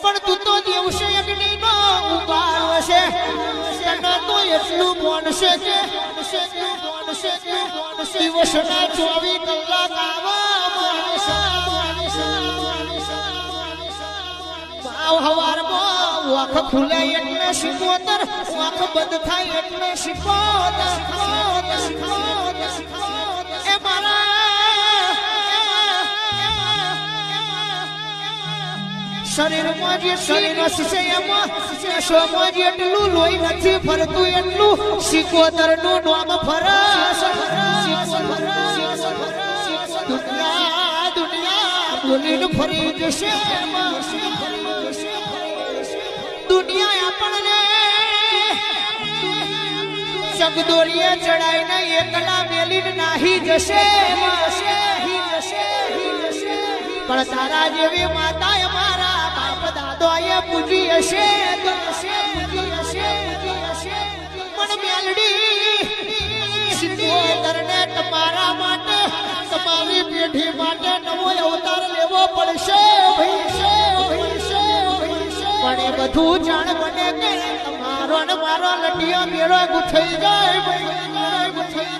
પણ તું તો દિવસે અગ્નિનો ઉગારો છે તને તો એટલું બોનશે કે દિવસના 24 કલાક હવારમાં વાખ ખુલે એટલે શિકોતર વાખ બંધ થાય એટલે શિકોતર એ મારા શરીરમાં જેટલી નસ છે એમાં શોમાં જેટલું લોહી નથી ફરતું એટલું શિકોતરનું નામ ફરસ દુનિયા બોલીને ફરી જશે દુનિયા આપણને ચકદોરીએ ચડાઈને એકલા મેલીને નાહી જશે પણ તારા જેવી માતા મારા બાપ દાદોએ પૂજી હશે પણ મેલડી શિકોતરને તમારા માટે તમારી પેઢી માટે નવો અવતાર લેવો પડશે પણ એ બધું જાણ બને કે તમારો ને મારો લડિયો મેળો ગુથાઈ જાય